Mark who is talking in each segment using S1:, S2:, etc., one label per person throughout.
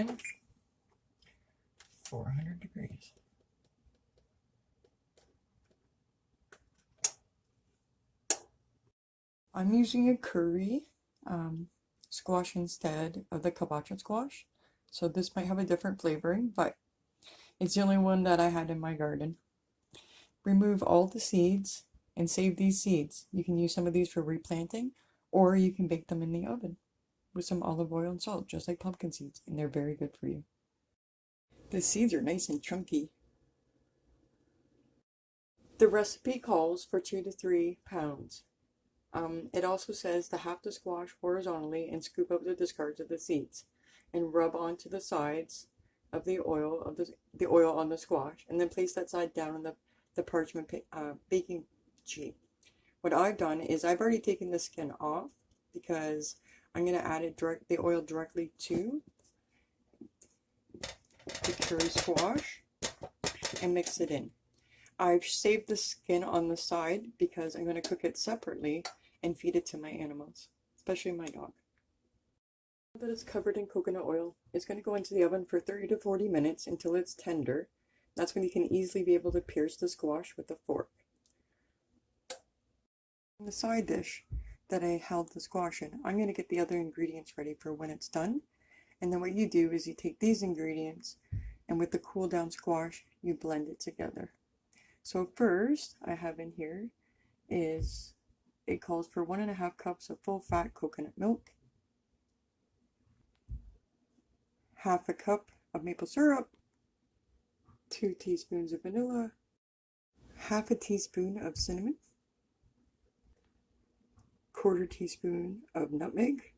S1: oven 400 degrees. I'm using a Kuri squash instead of the kabocha squash. So this might have a different flavoring, but it's the only one that I had in my garden. Remove all the seeds and save these seeds. You can use some of these for replanting, or you can bake them in the oven with some olive oil and salt, just like pumpkin seeds, and they're very good for you. The seeds are nice and chunky. The recipe calls for 2 to 3 pounds. It also says to half the squash horizontally and scoop out the discards of the seeds and rub onto the sides of the oil on the squash, and then place that side down on the parchment baking sheet. What I've done is I've already taken the skin off because I'm going to add the oil directly to the Kuri squash and mix it in. I've saved the skin on the side because I'm going to cook it separately and feed it to my animals, especially my dog. Now that it's covered in coconut oil, it's going to go into the oven for 30 to 40 minutes until it's tender. That's when you can easily be able to pierce the squash with a fork. In the side dish that I held the squash in, I'm going to get the other ingredients ready for when it's done. And then what you do is you take these ingredients and with the cool down squash, you blend it together. So first I have in here is, it calls for 1.5 cups of full fat coconut milk, half a cup of maple syrup, 2 teaspoons of vanilla, half a teaspoon of cinnamon, 1/4 teaspoon of nutmeg,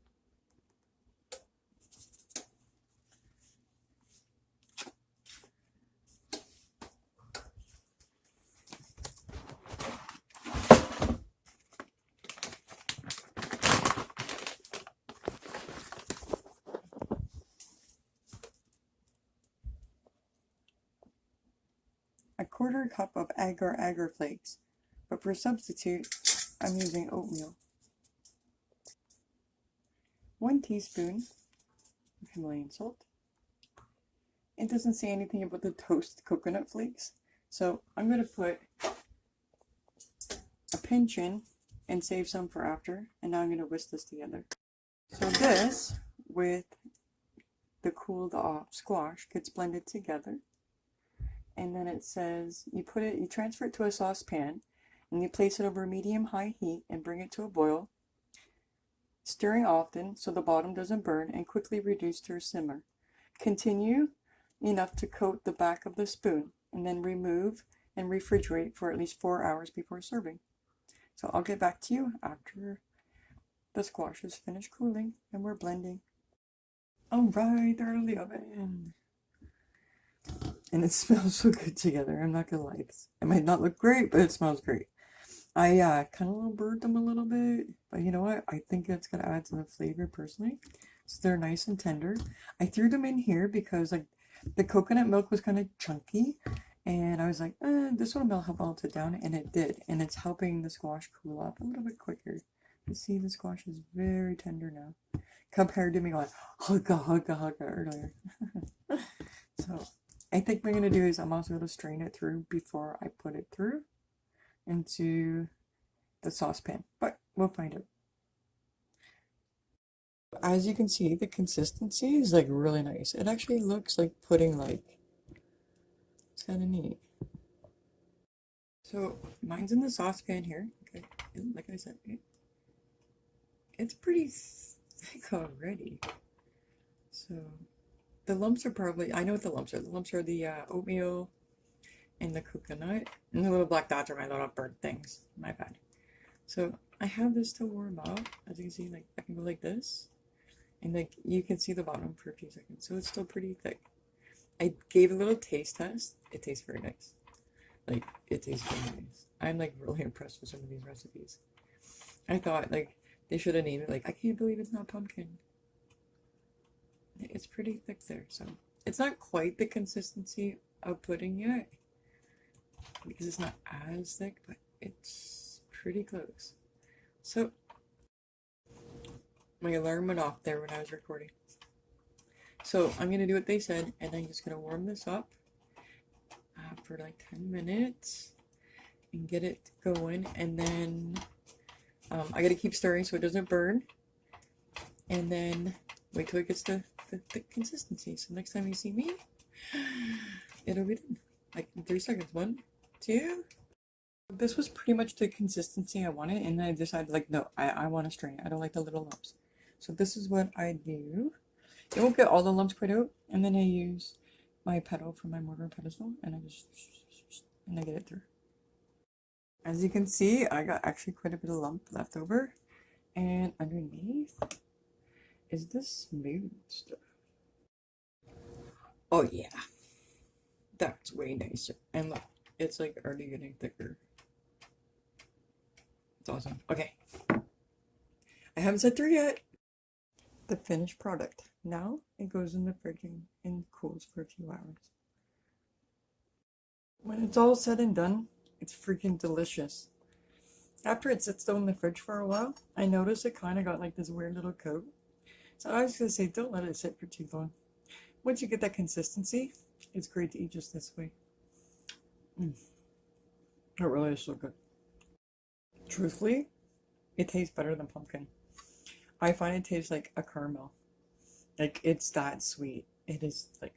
S1: a 1/4 cup of agar-agar flakes, but for substitute, I'm using oatmeal. 1 teaspoon of Himalayan salt. It doesn't say anything about the toast coconut flakes, so I'm going to put a pinch in and save some for after, and now I'm going to whisk this together. So this, with the cooled off squash, gets blended together. And then it says you transfer it to a saucepan and you place it over medium-high heat and bring it to a boil, stirring often so the bottom doesn't burn, and quickly reduce to a simmer. Continue enough to coat the back of the spoon and then remove and refrigerate for at least 4 hours before serving. So I'll get back to you after the squash is finished cooling and we're blending. Alright, they're in the oven. And it smells so good together, I'm not gonna lie. It might not look great, but it smells great. I kind of burnt them a little bit, but you know what? I think it's gonna add to the flavor personally. So they're nice and tender. I threw them in here because like the coconut milk was kind of chunky, and I was like, this one will help melt it down, and it did. And it's helping the squash cool up a little bit quicker. You see, the squash is very tender now, compared to me going hugga hugga hugga earlier. So I think what I'm going to do is I'm also going to strain it through before I put it through into the saucepan, but we'll find out. As you can see, the consistency is like really nice. It actually looks like pudding-like. It's kind of neat. So mine's in the saucepan here. Okay, like I said, it's pretty thick already. So the lumps are probably, I know what the lumps are. The lumps are the oatmeal and the coconut. And the little black dots are my little burnt things. My bad. So I have this to warm up. As you can see, like I can go like this. And like you can see the bottom for a few seconds. So it's still pretty thick. I gave a little taste test. It tastes very nice. Like, it tastes very nice. I'm like really impressed with some of these recipes. I thought like they should have named it like, I can't believe it's not pumpkin. It's pretty thick there, so it's not quite the consistency of pudding yet because it's not as thick, but it's pretty close. So my alarm went off there when I was recording. So I'm gonna do what they said, and I'm just gonna warm this up for like 10 minutes and get it going, and then I gotta keep stirring so it doesn't burn, and then wait till it gets the consistency. So next time you see me, it'll be done. Like in 3 seconds. 1, 2. This was pretty much the consistency I wanted, and I decided like, no, I want to strain. I don't like the little lumps. So this is what I do. It won't get all the lumps quite out, and then I use my pedal for my mortar pedestal, and I just, and I get it through. As you can see, I got actually quite a bit of lump left over, and underneath is this smooth stuff. Oh yeah, that's way nicer. And look, it's like already getting thicker. It's awesome. Okay, I haven't said 3 yet. The finished product. Now it goes in the fridge and cools for a few hours. When it's all said and done, it's freaking delicious. After it sits though in the fridge for a while, I noticed it kind of got like this weird little coat. So I was gonna say, don't let it sit for too long. Once you get that consistency, it's great to eat just this way. It really is so good. Truthfully, it tastes better than pumpkin. I find it tastes like a caramel. Like, it's that sweet. It is like,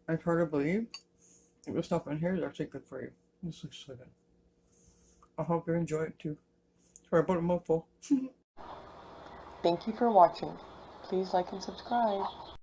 S1: It's hard to believe the stuff in here is actually good for you. This looks so good. I hope you enjoy it too. Sorry about a mouthful. Thank you for watching. Please like and subscribe.